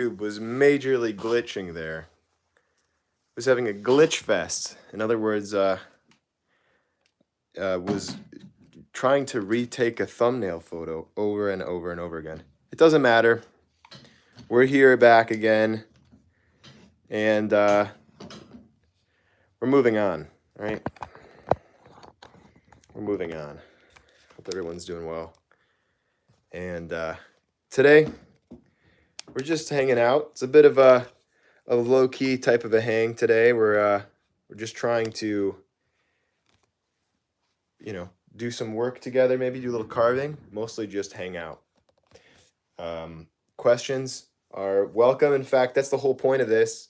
Was majorly glitching there. Was having a glitch fest. In other words, was trying to retake a thumbnail photo over and over and over again. It doesn't matter. We're here back again, and we're moving on, right? We're moving on. Hope everyone's doing well. And today, we're just hanging out. It's a bit of a low-key type of a hang today. We're just trying to, do some work together, maybe do a little carving, mostly just hang out. Questions are welcome. In fact, that's the whole point of this.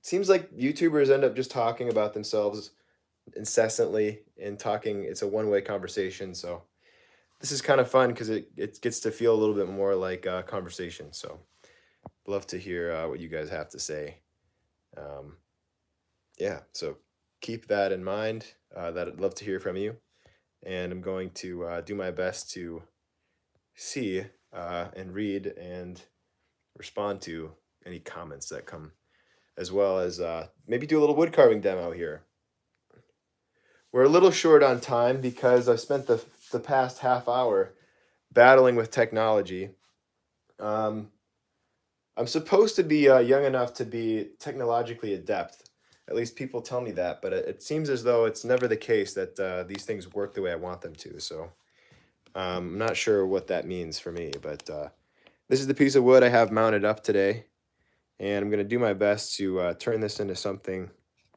Seems like YouTubers end up just talking about themselves incessantly and talking. It's a one-way conversation. So this is kind of fun because it gets to feel a little bit more like a conversation. So love to hear what you guys have to say. Yeah, so keep that in mind. That I'd love to hear from you. And I'm going to do my best to see and read and respond to any comments that come, as well as maybe do a little wood carving demo here. We're a little short on time because I've spent the past half hour battling with technology. I'm supposed to be young enough to be technologically adept. At least people tell me that, but it seems as though it's never the case that these things work the way I want them to. So I'm not sure what that means for me, but this is the piece of wood I have mounted up today, and I'm going to do my best to turn this into something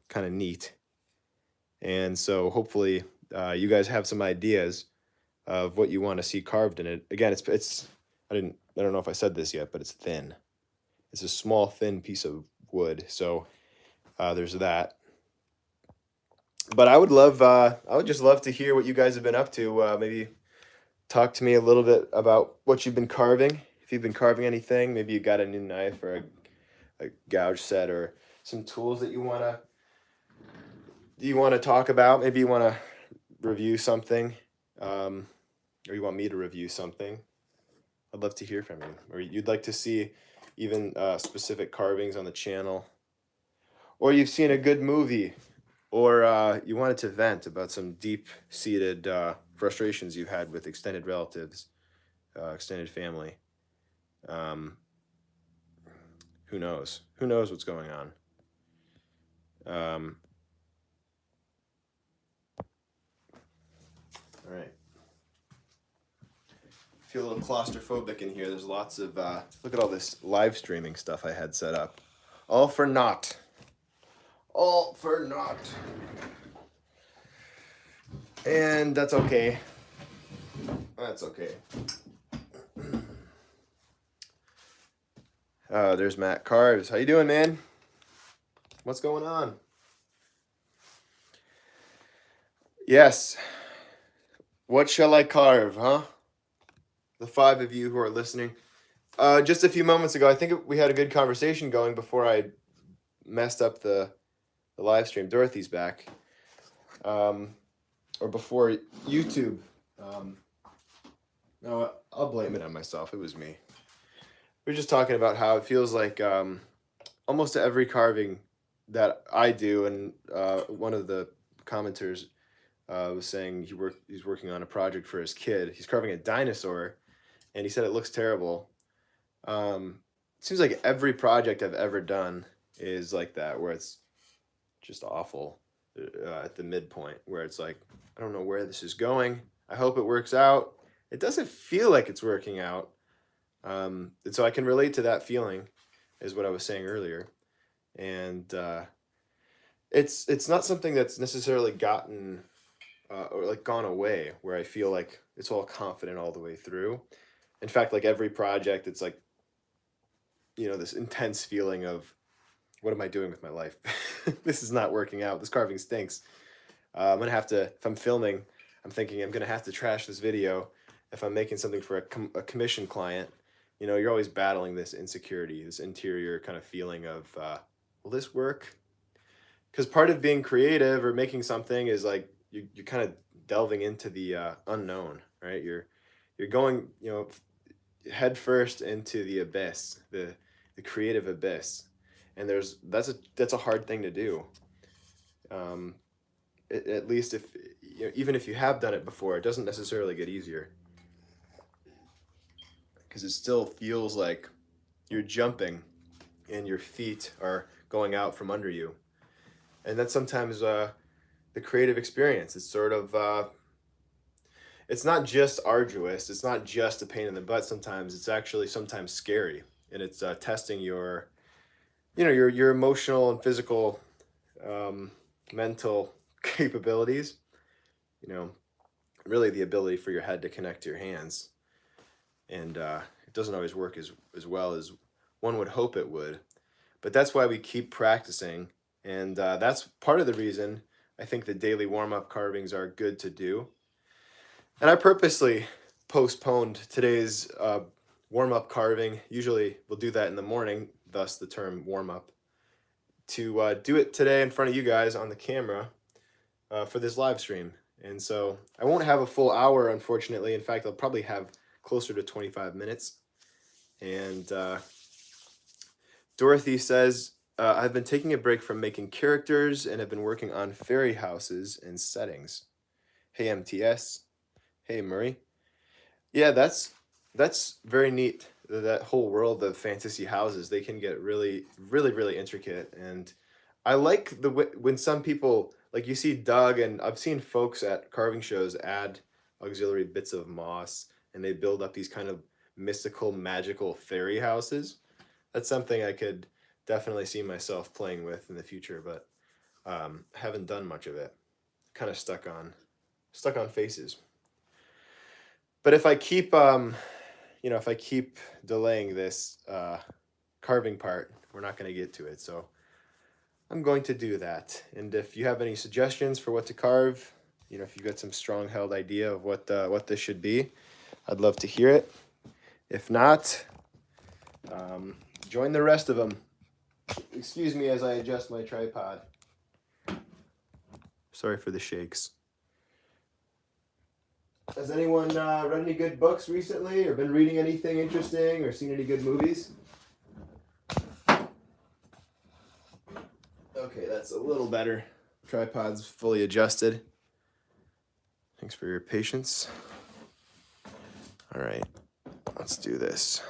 kind of neat. And so hopefully you guys have some ideas of what you want to see carved in it. Again, it's I don't know if I said this yet, but it's thin. It's a small, thin piece of wood. So there's that. But I would just love to hear what you guys have been up to. Maybe talk to me a little bit about what you've been carving. If you've been carving anything, maybe you got a new knife or a gouge set or some tools that you wanna talk about. Maybe you wanna review something, or you want me to review something. I'd love to hear from you. Or you'd like to see even specific carvings on the channel. Or you've seen a good movie, or you wanted to vent about some deep-seated frustrations you've had with extended relatives, extended family. Who knows? Who knows what's going on? All right. Feel a little claustrophobic in here. There's lots of look at all this live streaming stuff I had set up. All for naught. All for naught. And that's okay. That's okay. There's Matt Carves. How you doing, man? What's going on? Yes. What shall I carve, huh? The 5 of you who are listening. Just a few moments ago, I think we had a good conversation going before I messed up the live stream. Dorothy's back. Or before YouTube. No, I'll blame it on myself. It was me. We were just talking about how it feels like almost every carving that I do, and one of the commenters was saying he's working on a project for his kid. He's carving a dinosaur, and he said it looks terrible. It seems like every project I've ever done is like that, where it's just awful at the midpoint, where it's like, I don't know where this is going. I hope it works out. It doesn't feel like it's working out. And so I can relate to that feeling, is what I was saying earlier. And it's not something that's necessarily gotten or like gone away, where I feel like it's all confident all the way through. In fact, like every project, it's like, this intense feeling of, what am I doing with my life? This is not working out. This carving stinks. I'm gonna have to, if I'm filming, I'm thinking I'm gonna have to trash this video. If I'm making something for a commission client, you're always battling this insecurity, this interior kind of feeling of, will this work? Because part of being creative or making something is like you're kind of delving into the unknown, right? You're going, head first into the abyss, the creative abyss, and that's a hard thing to do. Um, at least if even if you have done it before, it doesn't necessarily get easier because it still feels like you're jumping and your feet are going out from under you, and that's sometimes the creative experience. It's sort of it's not just arduous. It's not just a pain in the butt. Sometimes it's actually sometimes scary, and it's testing your your emotional and physical, um, mental capabilities. You know, really the ability for your head to connect to your hands, and it doesn't always work as well as one would hope it would. But that's why we keep practicing, and that's part of the reason I think the daily warm up carvings are good to do. And I purposely postponed today's warm up carving. Usually we'll do that in the morning, thus the term warm up, to do it today in front of you guys on the camera for this live stream. And so I won't have a full hour, unfortunately. In fact, I'll probably have closer to 25 minutes. And Dorothy says, I've been taking a break from making characters and have been working on fairy houses and settings. Hey, MTS. Hey, Murray. Yeah, that's very neat. That whole world of fantasy houses, they can get really, really, really intricate. And I like when some people, like you see Doug, and I've seen folks at carving shows add auxiliary bits of moss, and they build up these kind of mystical, magical fairy houses. That's something I could definitely see myself playing with in the future, but haven't done much of it. Kind of stuck on faces. But if I keep if I keep delaying this carving part, we're not going to get to it. So I'm going to do that. And if you have any suggestions for what to carve, if you've got some strong held idea of what this should be, I'd love to hear it. If not, join the rest of them. Excuse me as I adjust my tripod. Sorry for the shakes. Has anyone read any good books recently, or been reading anything interesting, or seen any good movies? Okay, that's a little better. Tripod's fully adjusted. Thanks for your patience. All right, let's do this.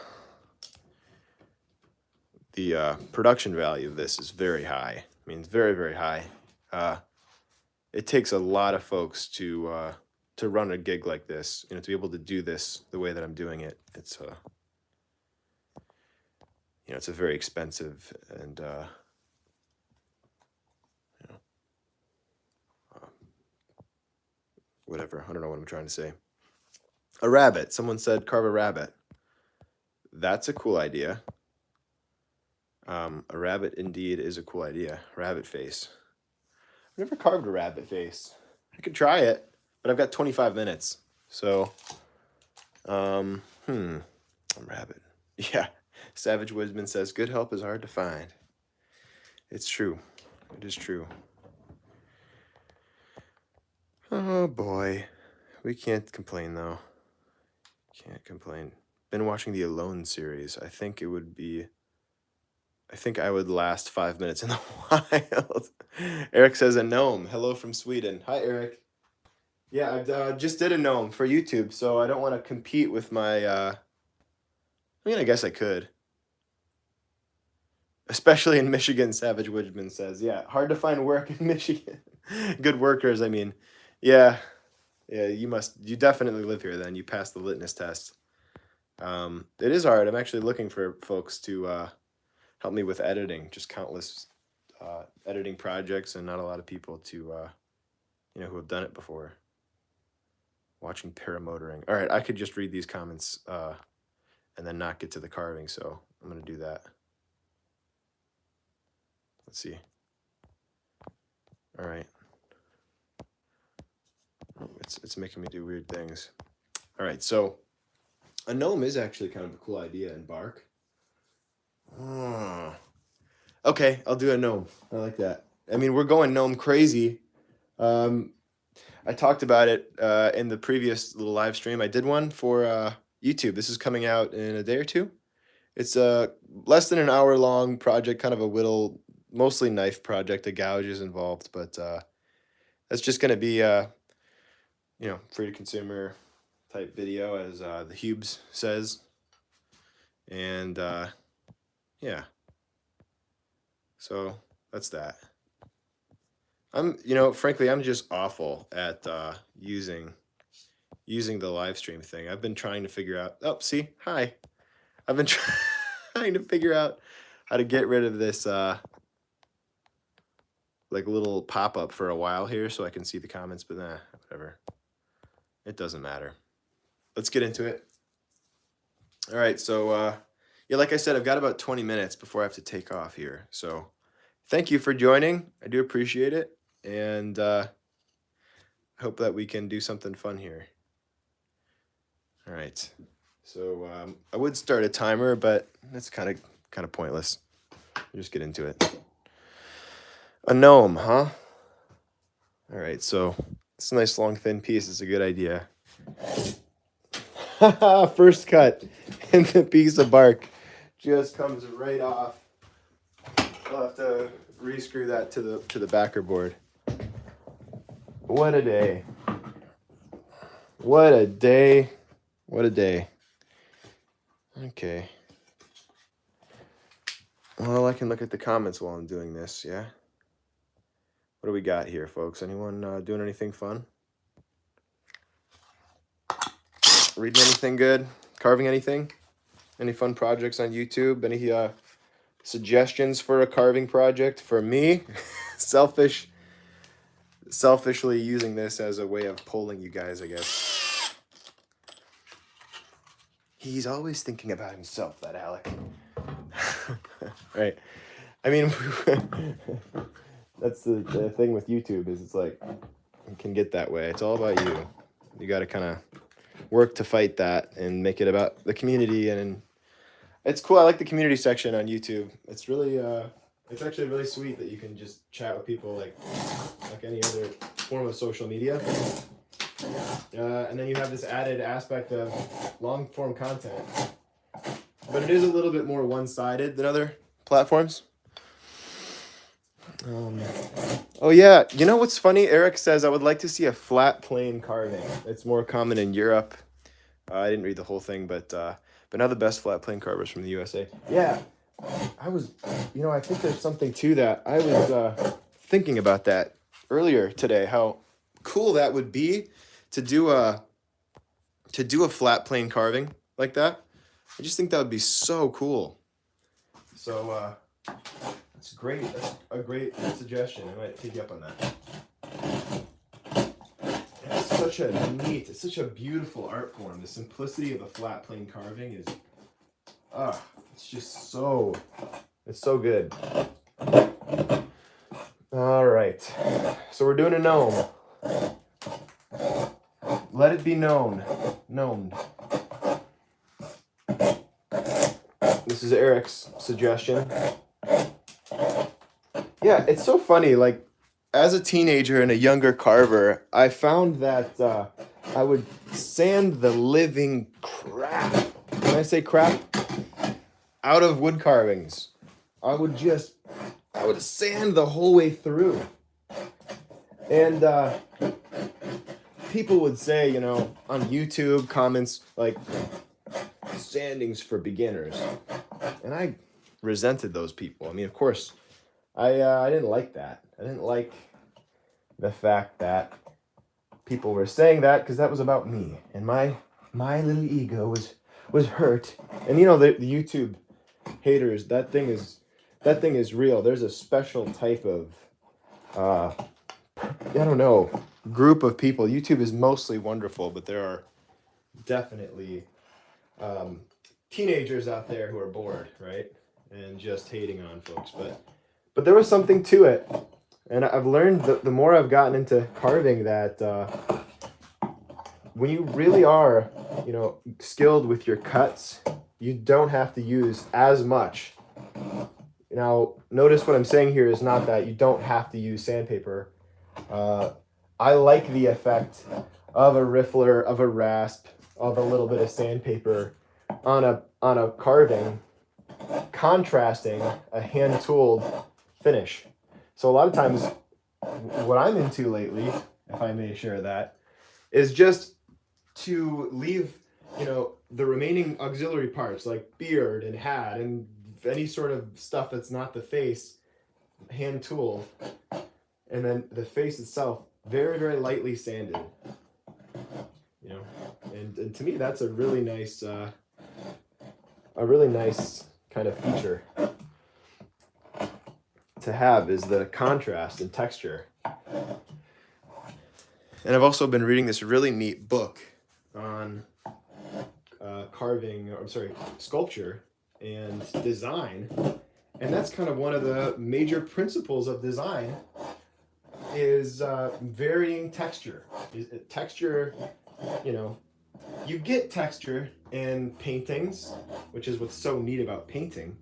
The production value of this is very high. I mean, it's very, very high. It takes a lot of folks to run a gig like this, to be able to do this the way that I'm doing it. It's it's a very expensive and whatever. I don't know what I'm trying to say. A rabbit. Someone said carve a rabbit. That's a cool idea. A rabbit indeed is a cool idea. Rabbit face. I've never carved a rabbit face. I could try it, but I've got 25 minutes. So, a rabbit. Yeah. Savage Woodsman says, good help is hard to find. It's true. It is true. Oh, boy. We can't complain, though. Can't complain. Been watching the Alone series. I think I would last 5 minutes in the wild. Eric says a gnome. Hello from Sweden. Hi, Eric. Yeah, I just did a gnome for YouTube, so I don't want to compete with my... I guess I could. Especially in Michigan, Savage Woodman says. Yeah, hard to find work in Michigan. Good workers, I mean. Yeah, you definitely live here then. You passed the litmus test. It is hard. I'm actually looking for folks to help me with editing. Just countless editing projects and not a lot of people to, who have done it before. Watching paramotoring. All right, I could just read these comments and then not get to the carving, so I'm going to do that. Let's see. All right. It's making me do weird things. All right, so a gnome is actually kind of a cool idea in bark. Okay, I'll do a gnome. I like that. I mean, we're going gnome crazy. I talked about it in the previous little live stream. I did one for YouTube. This is coming out in a day or two. It's a less than an hour long project, kind of a whittle, mostly knife project. A gouge is involved, but that's just going to be free to consumer type video, as the Hubes says, and yeah. So that's that. Frankly, I'm just awful at using the live stream thing. I've been trying to figure out. Oh, see, hi. I've been trying to figure out how to get rid of this like little pop up for a while here, so I can see the comments. But whatever. It doesn't matter. Let's get into it. All right, so yeah, like I said, I've got about 20 minutes before I have to take off here. So thank you for joining. I do appreciate it, and I hope that we can do something fun here. All right. So I would start a timer, but that's kind of pointless. Just get into it. A gnome, huh? All right, so it's a nice long thin piece. It's a good idea. First cut, and the piece of bark just comes right off. I'll have to rescrew that to the backer board. What a day! What a day! What a day! Okay. Well, I can look at the comments while I'm doing this. Yeah. What do we got here, folks? Anyone doing anything fun? Reading anything good? Carving anything? Any fun projects on YouTube? Any suggestions for a carving project for me? Selfishly using this as a way of polling you guys, I guess. He's always thinking about himself, that Alec. Right. I mean, that's the thing with YouTube, is it's like, it can get that way. It's all about you. You got to kind of work to fight that and make it about the community. And it's cool. I like the community section on YouTube. It's really, it's actually really sweet that you can just chat with people like any other form of social media. And then you have this added aspect of long form content. But it is a little bit more one-sided than other platforms. Oh yeah, you know what's funny? Eric says, I would like to see a flat plane carving. It's more common in Europe. I didn't read the whole thing, but now the best flat plane carvers from the USA. Yeah, I think there's something to that. I was thinking about that earlier today, how cool that would be to do a flat plane carving like that. I just think that would be so cool. So that's great. That's a great suggestion. I might take you up on that. It's such a beautiful art form. The simplicity of a flat plane carving is, it's so good. All right, so we're doing a gnome. Let it be known. This is Eric's suggestion. Yeah, it's so funny. Like, as a teenager and a younger carver, I found that I would sand the living crap. When I say crap, out of wood carvings. I would sand the whole way through. And people would say, on YouTube comments like, sanding's for beginners. And I resented those people. I mean, of course, I didn't like that. I didn't like the fact that people were saying that, because that was about me. And my little ego was hurt. And the YouTube haters, that thing is real. There's a special type of group of people. YouTube is mostly wonderful, but there are definitely teenagers out there who are bored, right? And just hating on folks. But there was something to it. And I've learned the more I've gotten into carving that when you really are, skilled with your cuts, you don't have to use as much. Now, notice what I'm saying here is not that you don't have to use sandpaper. I like the effect of a riffler, of a rasp, of a little bit of sandpaper on a carving, contrasting a hand-tooled finish. So a lot of times what I'm into lately, if I may share that, is just to leave, you know, the remaining auxiliary parts like beard and hat and any sort of stuff that's not the face, hand tool, and then the face itself very, very lightly sanded. You know, and to me that's a really nice kind of feature to have, is the contrast and texture. And I've also been reading this really neat book on sculpture and design. And that's kind of one of the major principles of design, is varying texture. Texture, you know, you get texture in paintings, which is what's so neat about painting,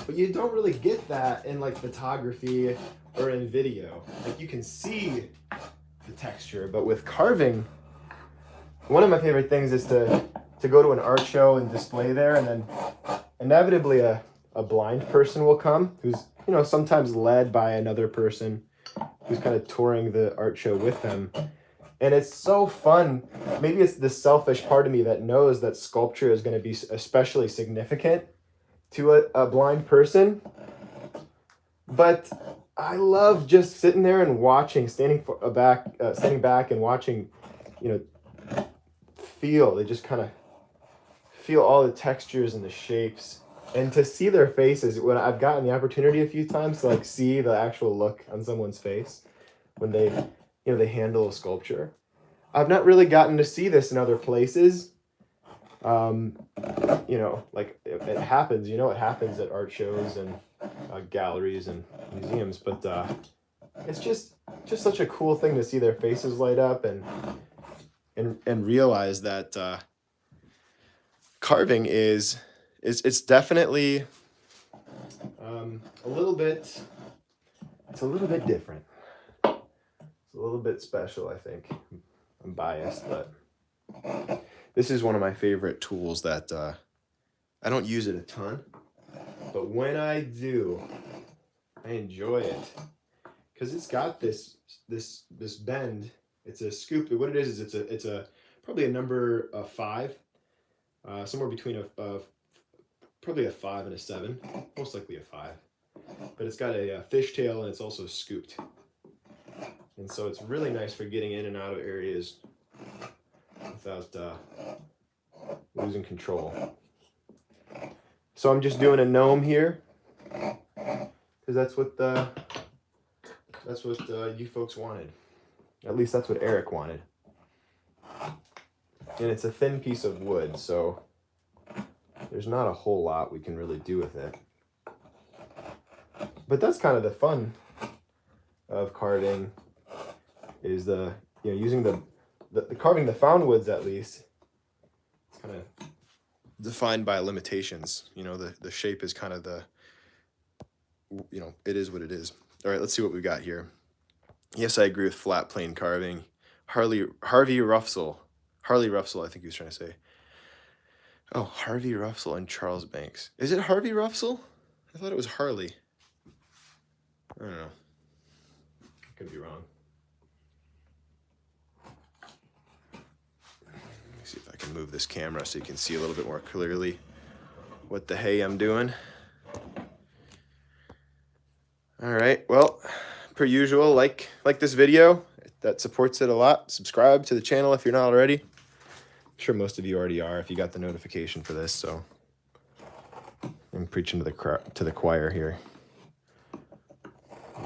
but you don't really get that in like photography or in video. Like you can see the texture, but with carving, one of my favorite things is to go to an art show and display there, and then inevitably a blind person will come who's, you know, sometimes led by another person who's kind of touring the art show with them. And it's so fun. Maybe it's the selfish part of me that knows that sculpture is going to be especially significant to a blind person. But I love just sitting there and watching, standing back and watching, you know, they just kind of feel all the textures and the shapes, and to see their faces. When I've gotten the opportunity a few times to like see the actual look on someone's face when they, you know, they handle a sculpture. I've not really gotten to see this in other places. You know, like it happens, you know, it happens at art shows and galleries and museums, but it's just such a cool thing to see their faces light up and realize that carving is it's definitely a little bit different. It's a little bit special, I think. I'm biased, but this is one of my favorite tools that I don't use it a ton, but when I do, I enjoy it because it's got this bend. It's a scoop. What it is it's a probably a number 5, somewhere between probably a 5 and a 7, most likely a 5. But it's got a fishtail and it's also scooped, and so it's really nice for getting in and out of areas without losing control. So I'm just doing a gnome here because that's what you folks wanted. At least that's what Eric wanted. And it's a thin piece of wood, so there's not a whole lot we can really do with it. But that's kind of the fun of carving, is using the carving the found woods, at least. It's kind of defined by limitations. You know, the shape is kind of it is what it is. All right, let's see what we got here. Yes, I agree with flat plane carving. Harvey Ruffsell, I think he was trying to say. Oh, Harvey Ruffsell and Charles Banks. Is it Harvey Ruffsell? I thought it was Harley. I don't know. I could be wrong. Let me see if I can move this camera so you can see a little bit more clearly what the hey I'm doing. All right, well, per usual, like this video. That supports it a lot. Subscribe to the channel if you're not already. I'm sure most of you already are if you got the notification for this, so I'm preaching to the choir here.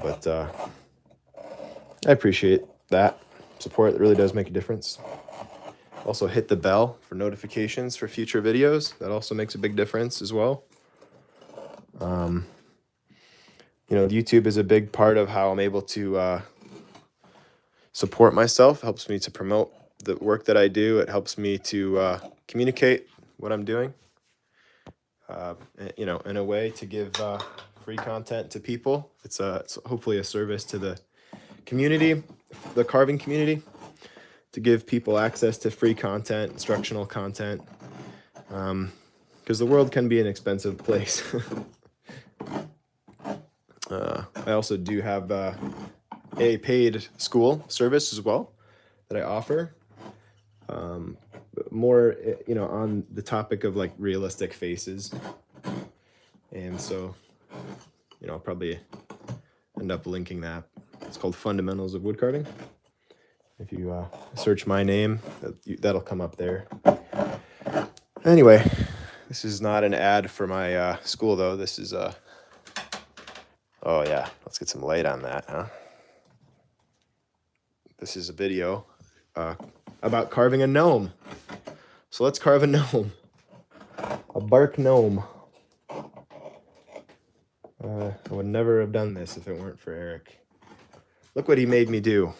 But I appreciate that support. It really does make a difference. Also hit the bell for notifications for future videos. That also makes a big difference as well. YouTube is a big part of how I'm able to support myself. It helps me to promote the work that I do. It helps me to communicate what I'm doing, in a way to give free content to people. It's hopefully a service to the community, the carving community, to give people access to free content, instructional content, because the world can be an expensive place. I also do have a paid school service as well that I offer. More, on the topic of like realistic faces. And so, I'll probably end up linking that. It's called Fundamentals of Woodcarving. If you search my name, that'll come up there. Anyway, this is not an ad for my school, though. This is oh yeah, let's get some light on that, huh? This is a video about carving a gnome. So let's carve a gnome. A bark gnome. I would never have done this if it weren't for Eric. Look what he made me do.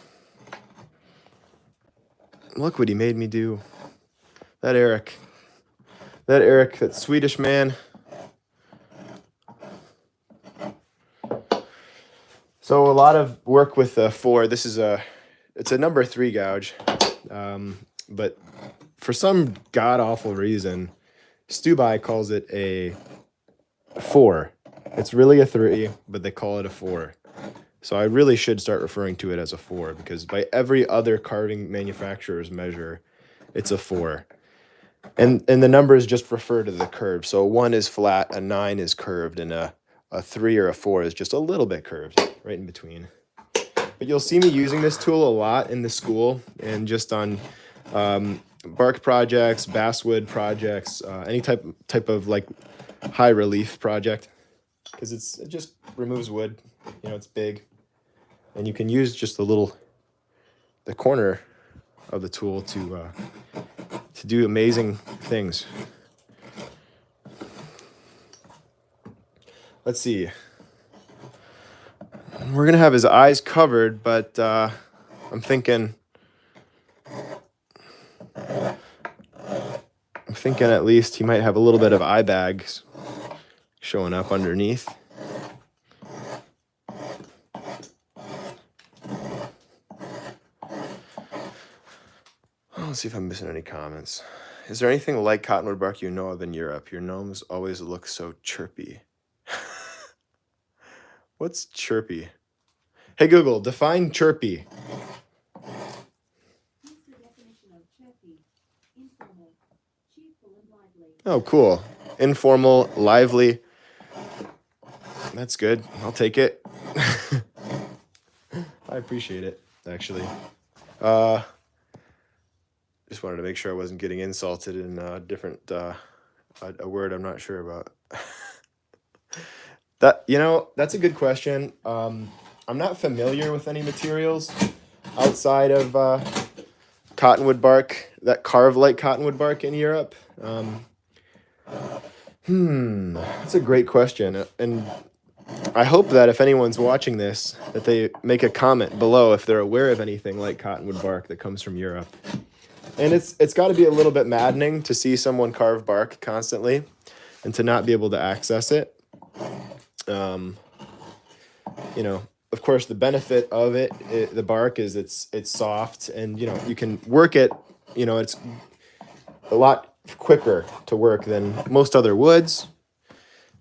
Look what he made me do. That Eric, that Swedish man. So a lot of work with the 4. This is it's a number 3 gouge, but for some god-awful reason, Stubai calls it a 4. It's really a 3, but they call it a 4. So I really should start referring to it as a 4, because by every other carving manufacturer's measure, it's a 4. And the numbers just refer to the curve. So a 1 is flat, a 9 is curved, and a 3 or a 4 is just a little bit curved, right in between. But you'll see me using this tool a lot in the school and just on bark projects, basswood projects, any type of like high relief project, because it just removes wood. It's big, and you can use just the corner of the tool to do amazing things. Let's see. We're gonna have his eyes covered, but I'm thinking at least he might have a little bit of eye bags showing up underneath. Let's see if I'm missing any comments. Is there anything like cottonwood bark you know of in Europe? Your gnomes always look so chirpy. What's chirpy? Hey Google, define chirpy. Oh, cool. Informal, lively. That's good. I'll take it. I appreciate it, actually. Just wanted to make sure I wasn't getting insulted in a different a word I'm not sure about. That's a good question. I'm not familiar with any materials outside of cottonwood bark that carve like cottonwood bark in Europe. That's a great question, and I hope that if anyone's watching this, that they make a comment below if they're aware of anything like cottonwood bark that comes from Europe. And it's got to be a little bit maddening to see someone carve bark constantly and to not be able to access it. Of course, the benefit of the bark is it's soft, and you can work it. It's a lot quicker to work than most other woods,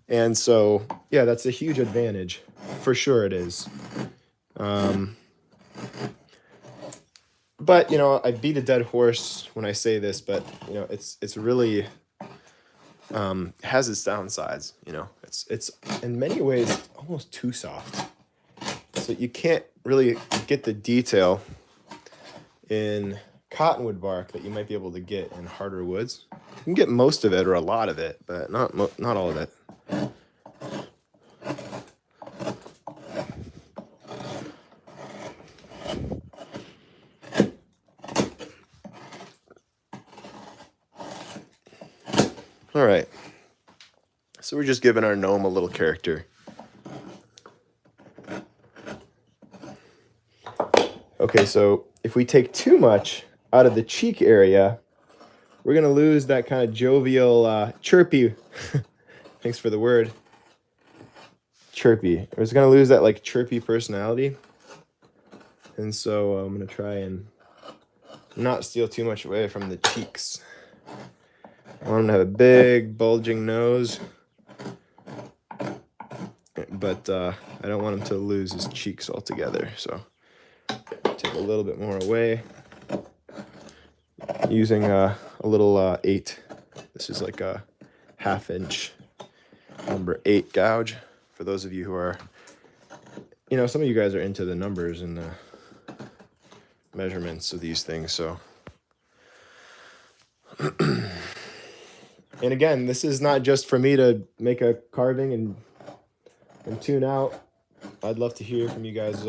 and so yeah, that's a huge advantage for sure. It is. But I beat a dead horse when I say this, but it's really has its downsides. It's in many ways almost too soft. So you can't really get the detail in cottonwood bark that you might be able to get in harder woods. You can get most of it or a lot of it, but not all of it. All right. So we're just giving our gnome a little character. Okay, so if we take too much out of the cheek area, we're going to lose that kind of jovial, chirpy, thanks for the word, chirpy. We're just going to lose that like chirpy personality. And so I'm going to try and not steal too much away from the cheeks. I want him to have a big bulging nose, but I don't want him to lose his cheeks altogether, so take a little bit more away using a little 8. This is like a 1/2 inch number 8 gouge. For those of you who are, some of you guys are into the numbers and the measurements of these things, so. And again, this is not just for me to make a carving and tune out. I'd love to hear from you guys.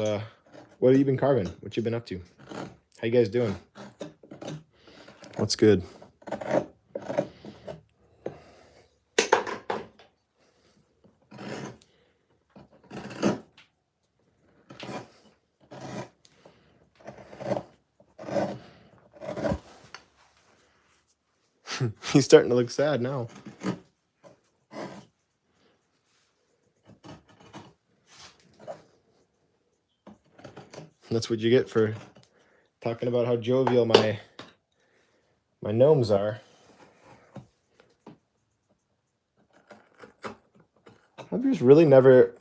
What have you been carving? What you been up to? How you guys doing? What's good? He's starting to look sad now. That's what you get for talking about how jovial my gnomes are. I've just really never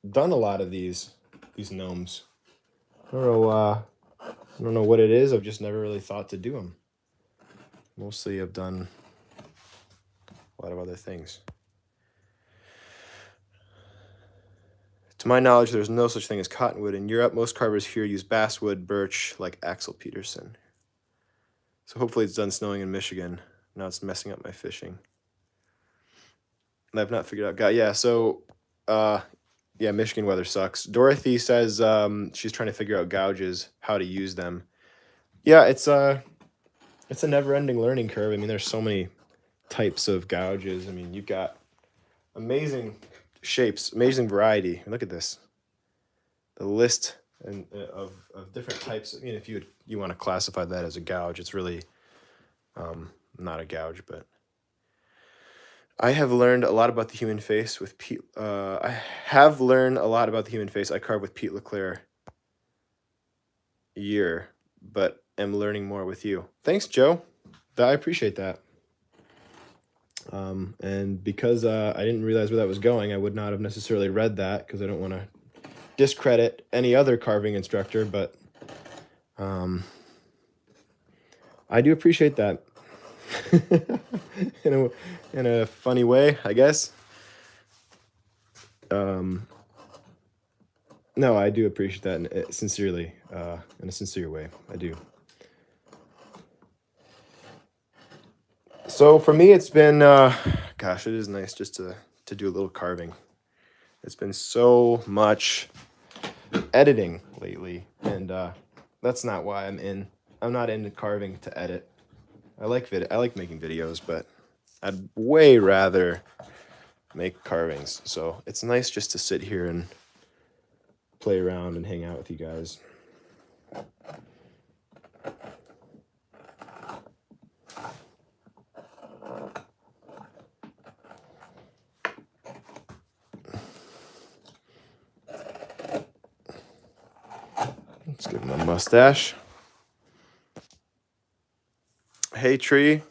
done a lot of these gnomes. I don't know what it is. I've just never really thought to do them. Mostly I've done a lot of other things. To my knowledge, there's no such thing as cottonwood in Europe. Most carvers here use basswood, birch, like Axel Peterson. So hopefully it's done snowing in Michigan. Now it's messing up my fishing. And I've not figured out. Yeah, so, yeah, Michigan weather sucks. Dorothy says she's trying to figure out gouges, how to use them. Yeah, it's a never-ending learning curve. I mean, there's so many types of gouges. I mean, you've got amazing shapes, amazing variety. Look at this. The list of different types. I mean, if you want to classify that as a gouge, it's really not a gouge, but I have learned a lot about the human face with Pete. I have learned a lot about the human face. I carve with Pete LeClaire year, but am learning more with you. Thanks, Joe. I appreciate that. And because I didn't realize where that was going, I would not have necessarily read that because I don't want to discredit any other carving instructor, but I do appreciate that. in a funny way, I guess. No, I do appreciate that sincerely, in a sincere way. I do. So for me, it's been, gosh, it is nice just to do a little carving. It's been so much editing lately, and that's not why I'm not into carving to edit. I like making videos, but I'd way rather make carvings. So it's nice just to sit here and play around and hang out with you guys. Let's give him a mustache. Hey, Tree.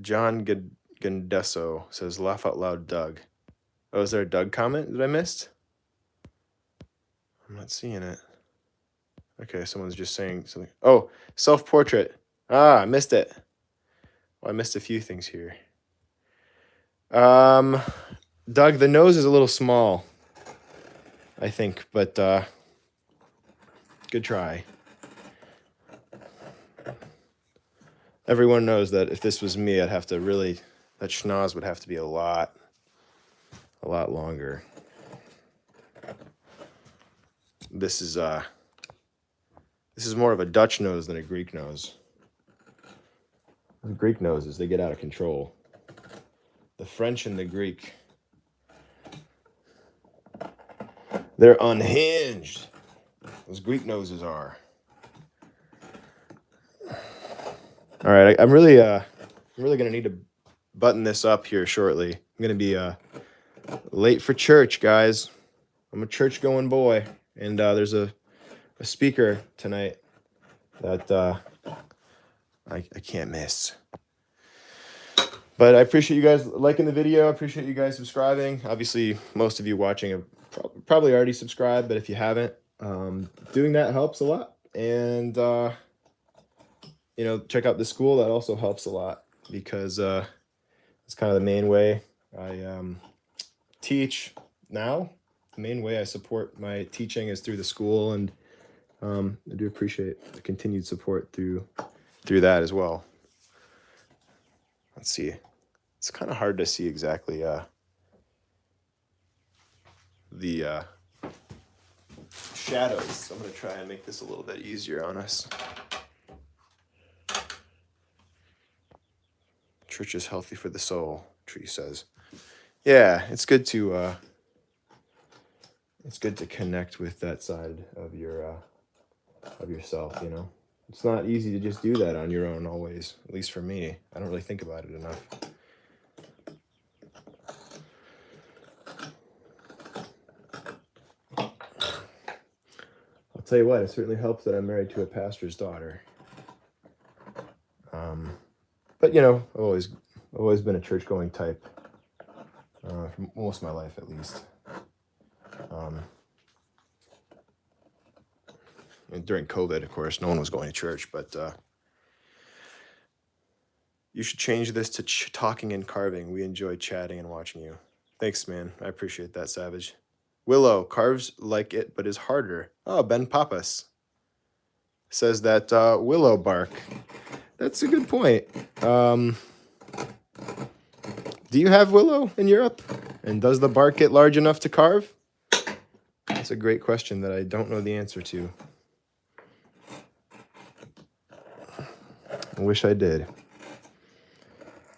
John Gandesso says, laugh out loud, Doug. Oh, is there a Doug comment that I missed? I'm not seeing it. Okay, someone's just saying something. Oh, self-portrait. I missed it. Well, I missed a few things here. Doug, the nose is a little small, I think, but good try. Everyone knows that if this was me, I'd have to really, that schnoz would have to be a lot longer. This is more of a Dutch nose than a Greek nose. The Greek noses, they get out of control. The French and the Greek, they're unhinged. Those Greek noses are. All right, I'm really gonna need to button this up here shortly. I'm gonna be late for church, guys. I'm a church-going boy, and there's a speaker tonight that I can't miss. But I appreciate you guys liking the video. I appreciate you guys subscribing. Obviously, most of you watching have probably already subscribed, but if you haven't, doing that helps a lot. And, you know, check out the school. That also helps a lot because it's kind of the main way I teach now. The main way I support my teaching is through the school, and I do appreciate the continued support through that as well. Let's see. It's kind of hard to see exactly the shadows. So I'm going to try and make this a little bit easier on us. Church is healthy for the soul, Tree says. Yeah, it's good to connect with that side of yourself, you know. It's not easy to just do that on your own always, at least for me. I don't really think about it enough. I'll tell you what, it certainly helps that I'm married to a pastor's daughter. But you know, I've always been a church-going type, for most of my life at least. And during COVID, of course, no one was going to church, but you should change this to talking and carving. We enjoy chatting and watching you. Thanks, man. I appreciate that, Savage. Willow carves like it, but is harder. Oh, Ben Pappas says that willow bark. That's a good point. Do you have willow in Europe? And does the bark get large enough to carve? That's a great question that I don't know the answer to. I wish I did.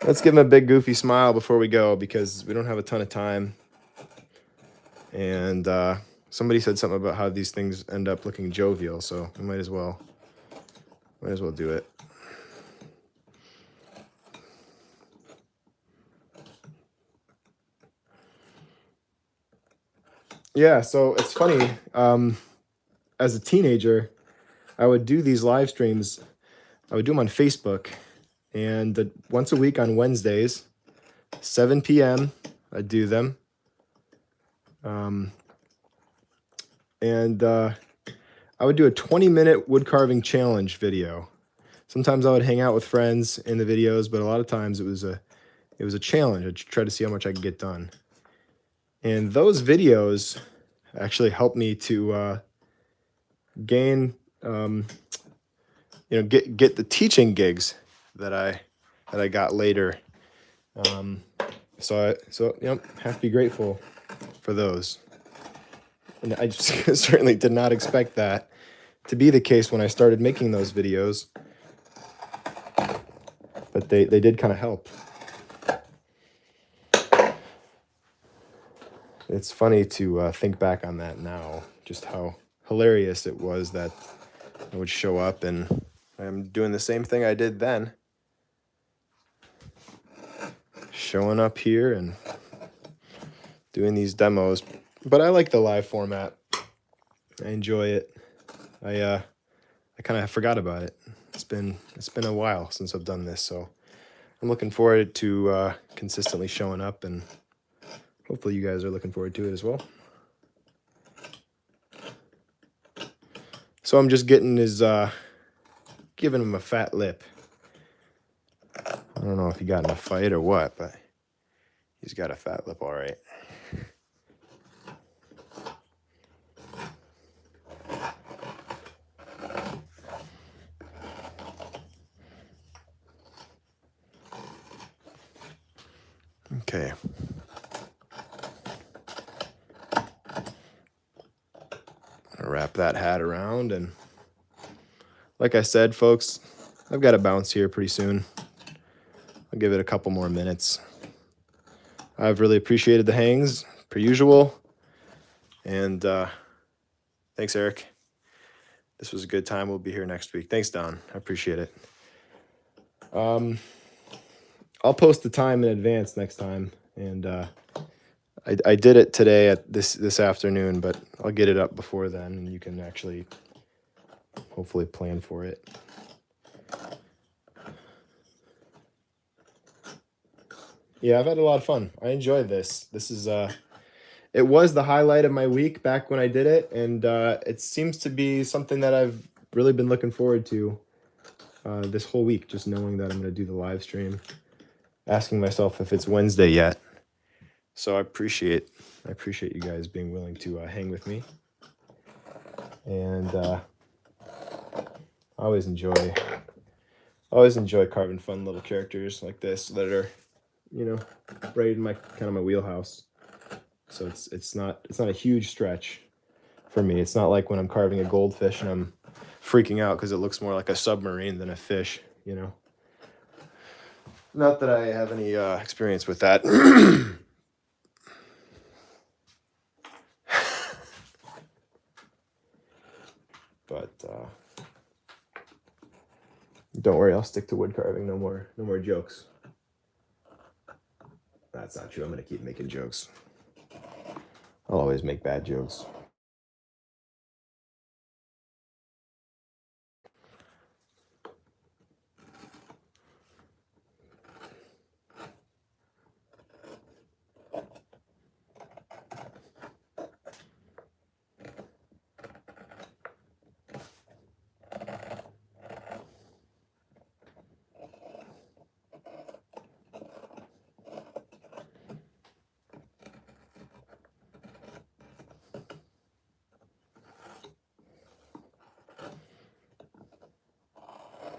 Let's give him a big goofy smile before we go because we don't have a ton of time. And somebody said something about how these things end up looking jovial, so we might as well do it. Yeah, so it's funny. As a teenager, I would do these live streams. I would do them on Facebook, and once a week on Wednesdays, 7 p.m. I'd do them. And I would do a 20-minute wood carving challenge video. Sometimes I would hang out with friends in the videos, but a lot of times it was a challenge. I'd try to see how much I could get done. And those videos actually helped me to gain, get the teaching gigs that I got later. So have to be grateful for those. And I just certainly did not expect that to be the case when I started making those videos. But they did kind of help. It's funny to think back on that now, just how hilarious it was that I would show up and I'm doing the same thing I did then. Showing up here and doing these demos. But I like the live format. I enjoy it. I kind of forgot about it. It's been a while since I've done this, so I'm looking forward to consistently showing up, and hopefully you guys are looking forward to it as well. So I'm just giving him a fat lip. I don't know if he got in a fight or what, but he's got a fat lip, all right. Okay. I'll wrap that hat around, and like I said, folks, I've got to bounce here pretty soon. I'll give it a couple more minutes. I've really appreciated the hangs, per usual. And thanks, Eric. This was a good time. We'll be here next week. Thanks, Don. I appreciate it. I'll post the time in advance next time. And I did it today at this afternoon, but I'll get it up before then, and you can actually hopefully plan for it. Yeah, I've had a lot of fun. I enjoyed this. This is it was the highlight of my week back when I did it, and it seems to be something that I've really been looking forward to this whole week, just knowing that I'm going to do the live stream, asking myself if it's Wednesday yet. So I appreciate you guys being willing to hang with me, and I always enjoy carving fun little characters like this that are, you know, right in my kind of my wheelhouse. So it's not a huge stretch for me. It's not like when I'm carving a goldfish and I'm freaking out because it looks more like a submarine than a fish, you know. Not that I have any experience with that. But don't worry, I'll stick to wood carving. No more jokes. That's not true. I'm gonna keep making jokes. I'll always make bad jokes.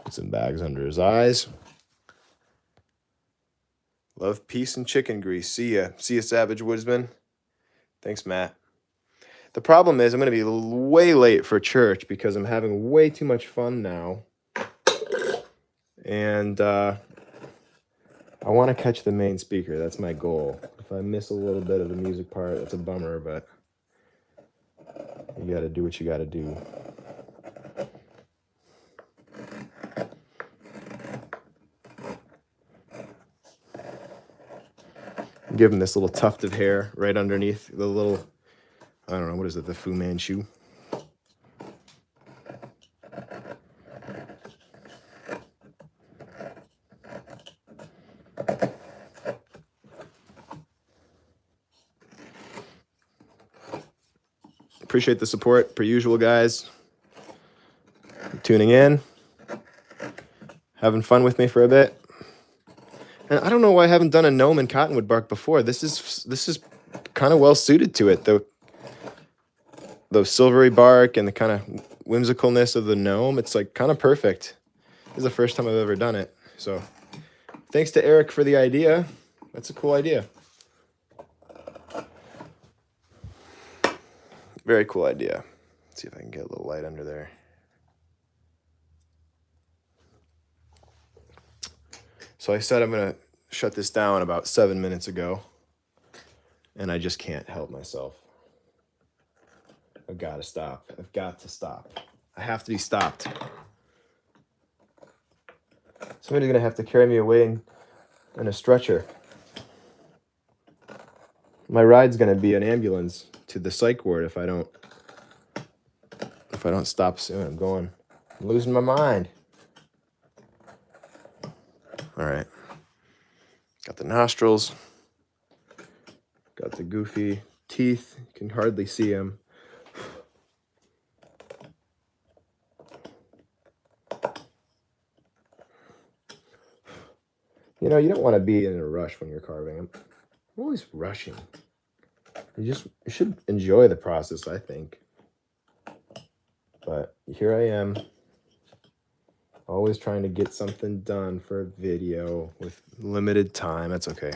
Put some bags under his eyes. Love, peace, and chicken grease. See ya, Savage Woodsman. Thanks, Matt. The problem is I'm going to be way late for church because I'm having way too much fun now. And I want to catch the main speaker. That's my goal. If I miss a little bit of the music part, that's a bummer, but you got to do what you got to do. Give him this little tuft of hair right underneath the little, I don't know, what is it, the Fu Manchu? Appreciate the support, per usual, guys. Tuning in, having fun with me for a bit. And I don't know why I haven't done a gnome and cottonwood bark before. This is kind of well suited to it, though. The silvery bark and the kind of whimsicalness of the gnome, it's like kind of perfect. This is the first time I've ever done it. So thanks to Eric for the idea. That's a cool idea. Very cool idea. Let's see if I can get a little light under there. So I said I'm going to shut this down about 7 minutes ago, and I just can't help myself. I've got to stop. I've got to stop. I have to be stopped. Somebody's going to have to carry me away in a stretcher. My ride's going to be an ambulance to the psych ward if I don't stop soon. I'm losing my mind. All right. Got the nostrils. Got the goofy teeth. You can hardly see them. You know, you don't want to be in a rush when you're carving. I'm always rushing. You should enjoy the process, I think. But here I am, always trying to get something done for a video with limited time. That's okay.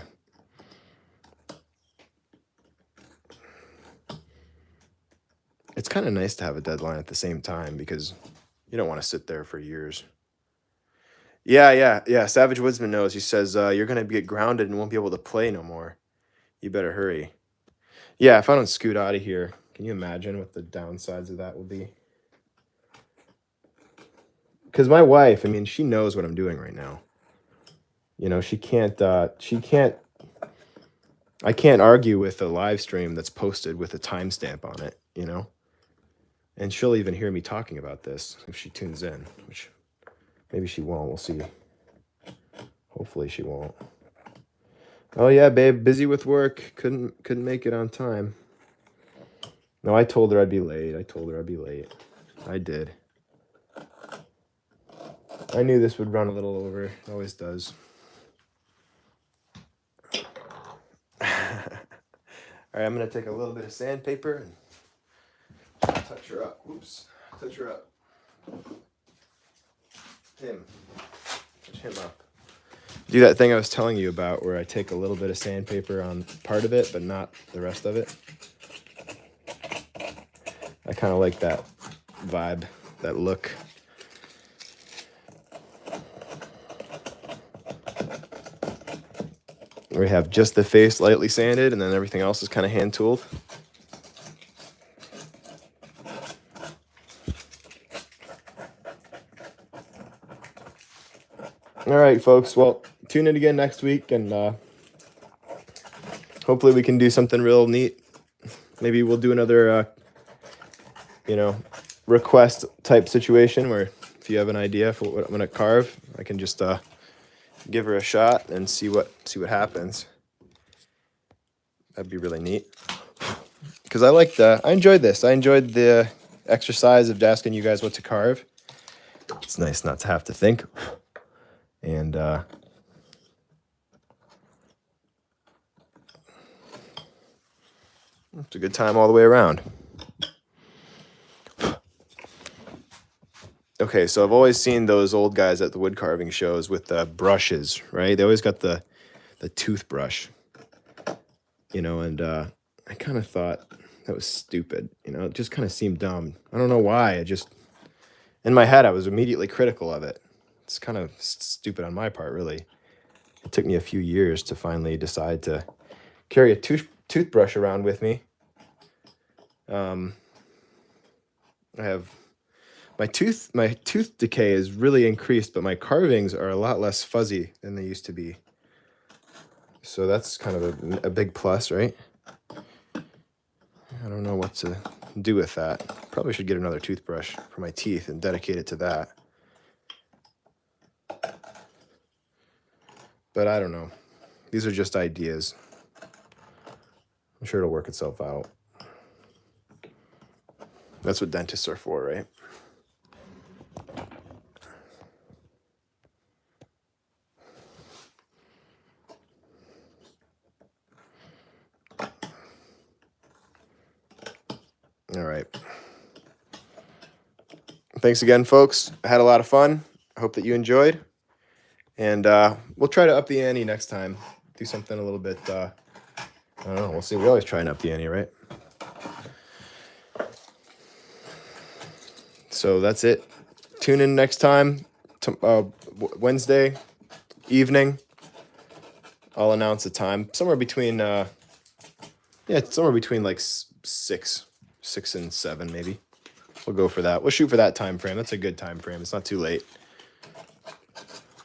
It's kind of nice to have a deadline at the same time because you don't want to sit there for years. Yeah. Savage Woodsman knows. He says, you're going to get grounded and won't be able to play no more. You better hurry. Yeah, if I don't scoot out of here, can you imagine what the downsides of that will be? Because my wife, I mean, she knows what I'm doing right now. You know, I can't argue with a live stream that's posted with a timestamp on it, you know? And she'll even hear me talking about this if she tunes in, which maybe she won't. We'll see. Hopefully she won't. Oh yeah, babe, busy with work. Couldn't make it on time. No, I told her I'd be late. I did. I knew this would run a little over. It always does. All right, I'm gonna take a little bit of sandpaper and touch her up. Oops, touch her up. Touch him up. Do that thing I was telling you about where I take a little bit of sandpaper on part of it, but not the rest of it. I kind of like that vibe, that look. We have just the face lightly sanded, and then everything else is kind of hand tooled. All right, folks. Well, tune in again next week, and hopefully we can do something real neat. Maybe we'll do another, request type situation where if you have an idea for what I'm gonna carve, I can just give her a shot and see what happens. That'd be really neat. Because I enjoyed this. I enjoyed the exercise of asking you guys what to carve. It's nice not to have to think. And it's a good time all the way around. Okay, so I've always seen those old guys at the wood carving shows with the brushes, right? They always got the toothbrush, and I kind of thought that was stupid. It just kind of seemed dumb. I don't know why. In my head, I was immediately critical of it. It's kind of stupid on my part, really. It took me a few years to finally decide to carry a toothbrush around with me. I have my tooth decay is really increased, but my carvings are a lot less fuzzy than they used to be. So that's kind of a big plus, right? I don't know what to do with that. Probably should get another toothbrush for my teeth and dedicate it to that. But I don't know. These are just ideas. I'm sure it'll work itself out. That's what dentists are for, right? All right. Thanks again, folks. I had a lot of fun. I hope that you enjoyed. And we'll try to up the ante next time. Do something a little bit, I don't know. We'll see. We always try and up the ante, right? So that's it. Tune in next time, Wednesday evening. I'll announce the time. Somewhere between, somewhere between like 6 and 7, maybe. We'll go for that. We'll shoot for that time frame. That's a good time frame. It's not too late.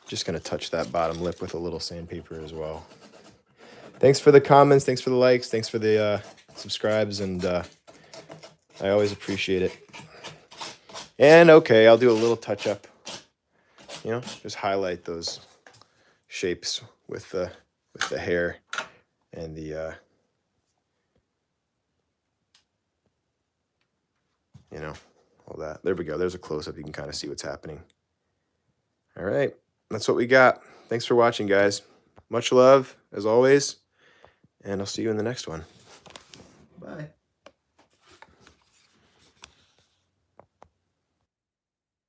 Just gonna touch that bottom lip with a little sandpaper as well. Thanks for the comments. Thanks for the likes. Thanks for the subscribes, and I always appreciate it. And okay, I'll do a little touch up. Just highlight those shapes with the hair and the all that. There we go. There's a close-up. You can kind of see what's happening. All right. That's what we got. Thanks for watching, guys. Much love, as always, and I'll see you in the next one. Bye.